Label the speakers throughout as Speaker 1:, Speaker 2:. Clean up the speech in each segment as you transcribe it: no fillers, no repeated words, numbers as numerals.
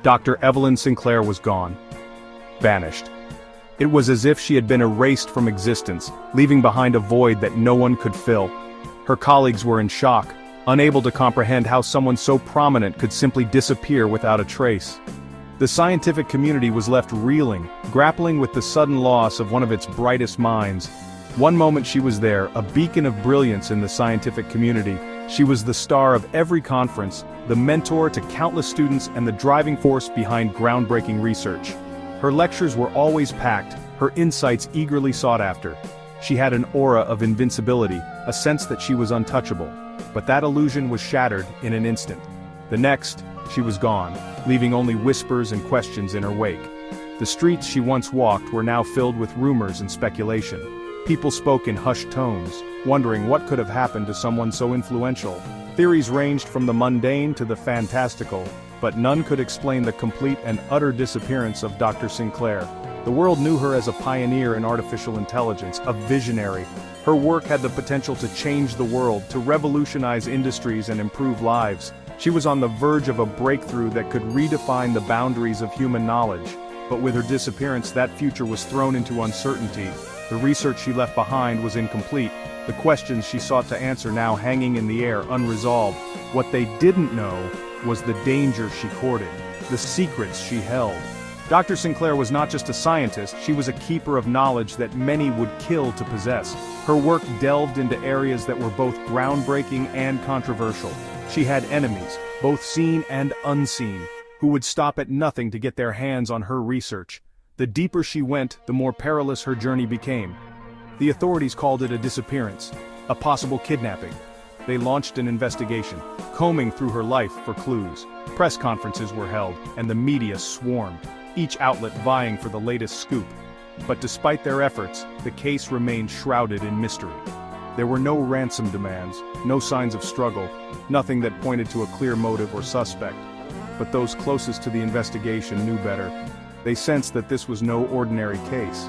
Speaker 1: Dr. Evelyn Sinclair was gone. Vanished. It was as if she had been erased from existence, leaving behind a void that no one could fill. Her colleagues were in shock, unable to comprehend how someone so prominent could simply disappear without a trace. The scientific community was left reeling, grappling with the sudden loss of one of its brightest minds. One moment she was there, a beacon of brilliance in the scientific community. She was the star of every conference, the mentor to countless students and the driving force behind groundbreaking research. Her lectures were always packed, her insights eagerly sought after. She had an aura of invincibility, a sense that she was untouchable. But that illusion was shattered in an instant. The next, she was gone, leaving only whispers and questions in her wake. The streets she once walked were now filled with rumors and speculation. People spoke in hushed tones, wondering what could have happened to someone so influential. Theories ranged from the mundane to the fantastical, but none could explain the complete and utter disappearance of Dr. Sinclair. The world knew her as a pioneer in artificial intelligence, a visionary. Her work had the potential to change the world, to revolutionize industries and improve lives. She was on the verge of a breakthrough that could redefine the boundaries of human knowledge. But with her disappearance, that future was thrown into uncertainty. The research she left behind was incomplete, the questions she sought to answer now hanging in the air unresolved. What they didn't know was the danger she courted, the secrets she held. Dr. Sinclair was not just a scientist, she was a keeper of knowledge that many would kill to possess. Her work delved into areas that were both groundbreaking and controversial. She had enemies, both seen and unseen, who would stop at nothing to get their hands on her research. The deeper she went, the more perilous her journey became. The authorities called it a disappearance, a possible kidnapping. They launched an investigation, combing through her life for clues. Press conferences were held, and the media swarmed, each outlet vying for the latest scoop. But despite their efforts, the case remained shrouded in mystery. There were no ransom demands, no signs of struggle, nothing that pointed to a clear motive or suspect. But those closest to the investigation knew better. They sensed that this was no ordinary case.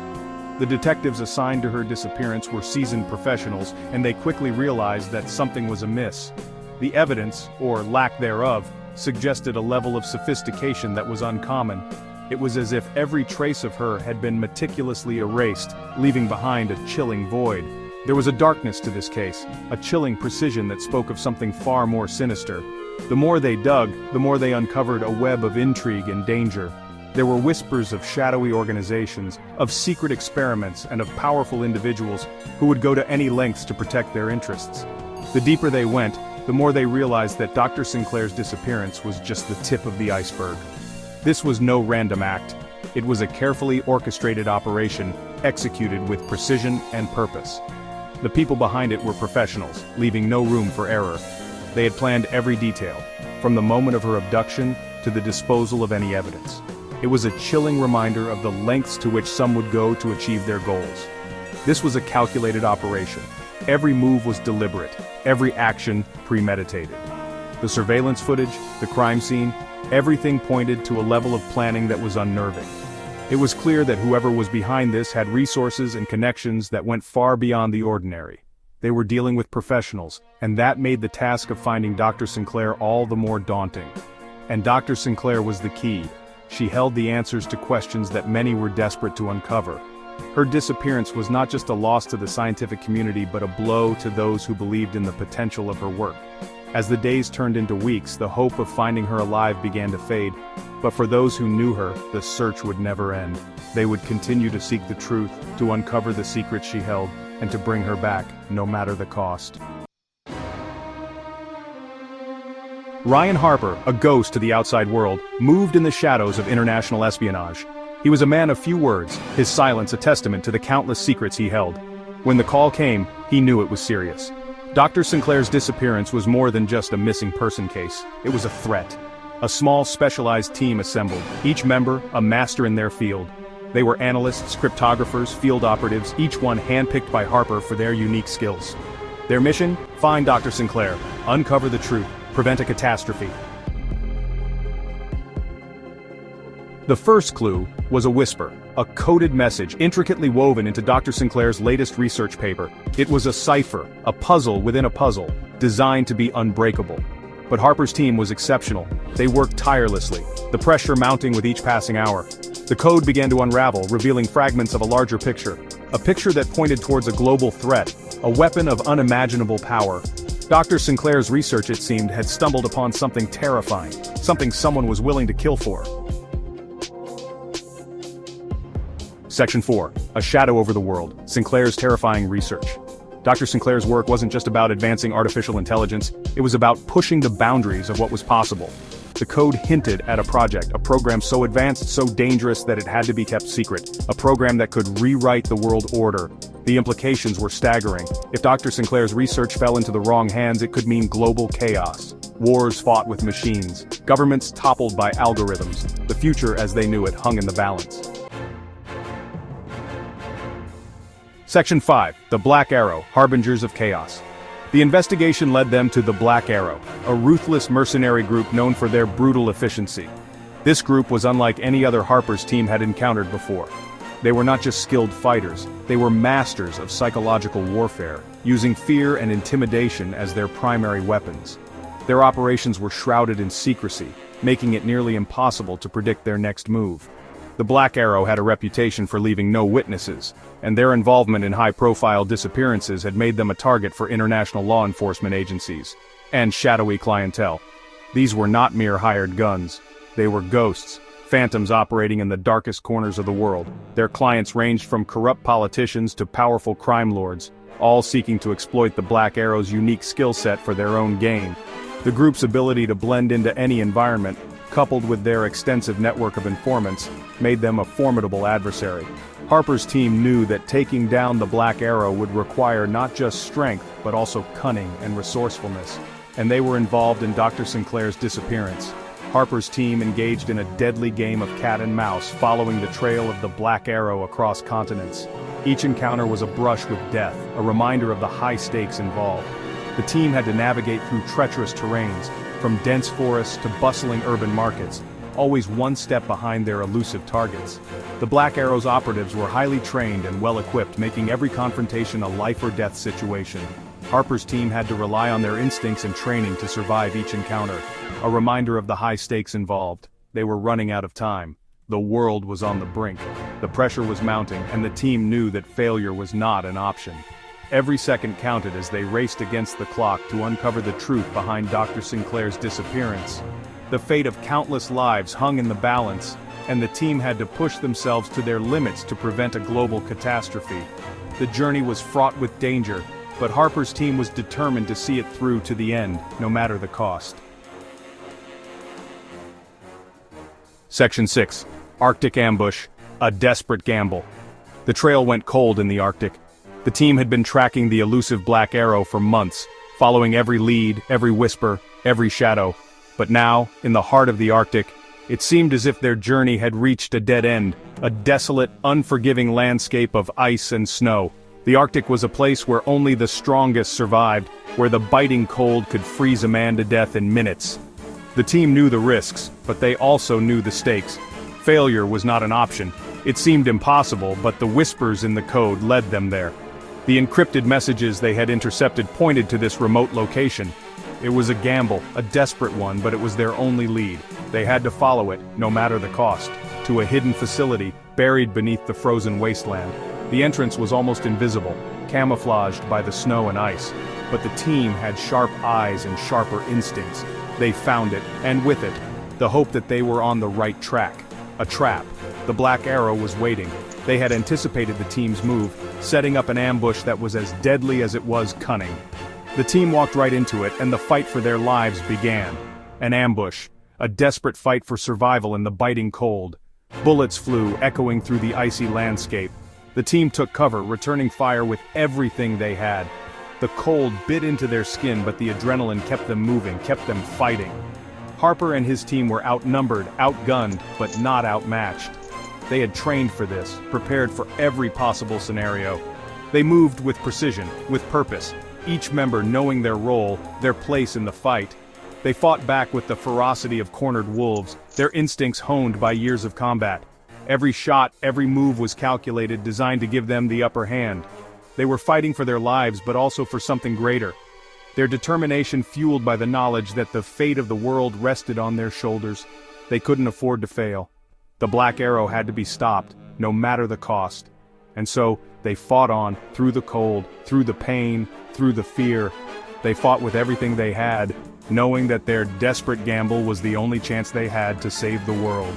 Speaker 1: The detectives assigned to her disappearance were seasoned professionals, and they quickly realized that something was amiss. The evidence, or lack thereof, suggested a level of sophistication that was uncommon. It was as if every trace of her had been meticulously erased, leaving behind a chilling void. There was a darkness to this case, a chilling precision that spoke of something far more sinister. The more they dug, the more they uncovered a web of intrigue and danger. There were whispers of shadowy organizations, of secret experiments, and of powerful individuals who would go to any lengths to protect their interests. The deeper they went, the more they realized that Dr. Sinclair's disappearance was just the tip of the iceberg. This was no random act. It was a carefully orchestrated operation, executed with precision and purpose. The people behind it were professionals, leaving no room for error. They had planned every detail, from the moment of her abduction to the disposal of any evidence. It was a chilling reminder of the lengths to which some would go to achieve their goals. This was a calculated operation. Every move was deliberate, every action premeditated. The surveillance footage, the crime scene, everything pointed to a level of planning that was unnerving. It was clear that whoever was behind this had resources and connections that went far beyond the ordinary. They were dealing with professionals, and that made the task of finding Dr. Sinclair all the more daunting. And Dr. Sinclair was the key. She held the answers to questions that many were desperate to uncover. Her disappearance was not just a loss to the scientific community but a blow to those who believed in the potential of her work. As the days turned into weeks, the hope of finding her alive began to fade. But for those who knew her, the search would never end. They would continue to seek the truth, to uncover the secrets she held, and to bring her back, no matter the cost. Ryan Harper, a ghost to the outside world, moved in the shadows of international espionage. He was a man of few words, his silence a testament to the countless secrets he held. When the call came, he knew it was serious. Dr. Sinclair's disappearance was more than just a missing person case. It was a threat. A small specialized team assembled, each member a master in their field. They were analysts, cryptographers, field operatives, each one handpicked by Harper for their unique skills. Their mission? Find Dr. Sinclair, uncover the truth, prevent a catastrophe. The first clue was a whisper, a coded message intricately woven into Dr. Sinclair's latest research paper. It was a cipher, a puzzle within a puzzle, designed to be unbreakable. But Harper's team was exceptional. They worked tirelessly, the pressure mounting with each passing hour. The code began to unravel, revealing fragments of a larger picture. A picture that pointed towards a global threat, a weapon of unimaginable power. Dr. Sinclair's research, it seemed, had stumbled upon something terrifying, something someone was willing to kill for. Section 4. A Shadow Over the World, Sinclair's Terrifying Research. Dr. Sinclair's work wasn't just about advancing artificial intelligence, it was about pushing the boundaries of what was possible. The code hinted at a project, a program so advanced, so dangerous that it had to be kept secret, a program that could rewrite the world order. The implications were staggering. If Dr. Sinclair's research fell into the wrong hands, it could mean global chaos. Wars fought with machines, governments toppled by algorithms. The future as they knew it hung in the balance. Section 5. The Black Arrow, Harbingers of Chaos. The investigation led them to the Black Arrow, a ruthless mercenary group known for their brutal efficiency. This group was unlike any other Harper's team had encountered before. They were not just skilled fighters, they were masters of psychological warfare, using fear and intimidation as their primary weapons. Their operations were shrouded in secrecy, making it nearly impossible to predict their next move. The Black Arrow had a reputation for leaving no witnesses, and their involvement in high-profile disappearances had made them a target for international law enforcement agencies and shadowy clientele. These were not mere hired guns. They were ghosts, phantoms operating in the darkest corners of the world. Their clients ranged from corrupt politicians to powerful crime lords, all seeking to exploit the Black Arrow's unique skill set for their own gain. The group's ability to blend into any environment, coupled with their extensive network of informants, made them a formidable adversary. Harper's team knew that taking down the Black Arrow would require not just strength, but also cunning and resourcefulness. And they were involved in Dr. Sinclair's disappearance. Harper's team engaged in a deadly game of cat and mouse, following the trail of the Black Arrow across continents. Each encounter was a brush with death, a reminder of the high stakes involved. The team had to navigate through treacherous terrains, from dense forests to bustling urban markets, always one step behind their elusive targets. The Black Arrow's operatives were highly trained and well-equipped, making every confrontation a life-or-death situation. Harper's team had to rely on their instincts and training to survive each encounter, a reminder of the high stakes involved. They were running out of time. The world was on the brink. The pressure was mounting, and the team knew that failure was not an option. Every second counted as they raced against the clock to uncover the truth behind Dr. Sinclair's disappearance. The fate of countless lives hung in the balance, and the team had to push themselves to their limits to prevent a global catastrophe. The journey was fraught with danger, but Harper's team was determined to see it through to the end, no matter the cost. Section 6. Arctic Ambush, a desperate gamble. The trail went cold in the Arctic. The team had been tracking the elusive Black Arrow for months, following every lead, every whisper, every shadow. But now, in the heart of the Arctic, it seemed as if their journey had reached a dead end, a desolate, unforgiving landscape of ice and snow. The Arctic was a place where only the strongest survived, where the biting cold could freeze a man to death in minutes. The team knew the risks, but they also knew the stakes. Failure was not an option. It seemed impossible, but the whispers in the code led them there. The encrypted messages they had intercepted pointed to this remote location. It was a gamble, a desperate one, but it was their only lead. They had to follow it, no matter the cost, to a hidden facility, buried beneath the frozen wasteland. The entrance was almost invisible, camouflaged by the snow and ice. But the team had sharp eyes and sharper instincts. They found it, and with it, the hope that they were on the right track. A trap. The Black Arrow was waiting. They had anticipated the team's move, setting up an ambush that was as deadly as it was cunning. The team walked right into it, and the fight for their lives began. An ambush. A desperate fight for survival in the biting cold. Bullets flew, echoing through the icy landscape. The team took cover, returning fire with everything they had. The cold bit into their skin, but the adrenaline kept them moving, kept them fighting. Harper and his team were outnumbered, outgunned, but not outmatched. They had trained for this, prepared for every possible scenario. They moved with precision, with purpose, each member knowing their role, their place in the fight. They fought back with the ferocity of cornered wolves, their instincts honed by years of combat. Every shot, every move was calculated, designed to give them the upper hand. They were fighting for their lives, but also for something greater. their determination fueled by the knowledge that the fate of the world rested on their shoulders. They couldn't afford to fail. The Black Arrow had to be stopped, no matter the cost. And so, they fought on, through the cold, through the pain, through the fear. They fought with everything they had, knowing that their desperate gamble was the only chance they had to save the world.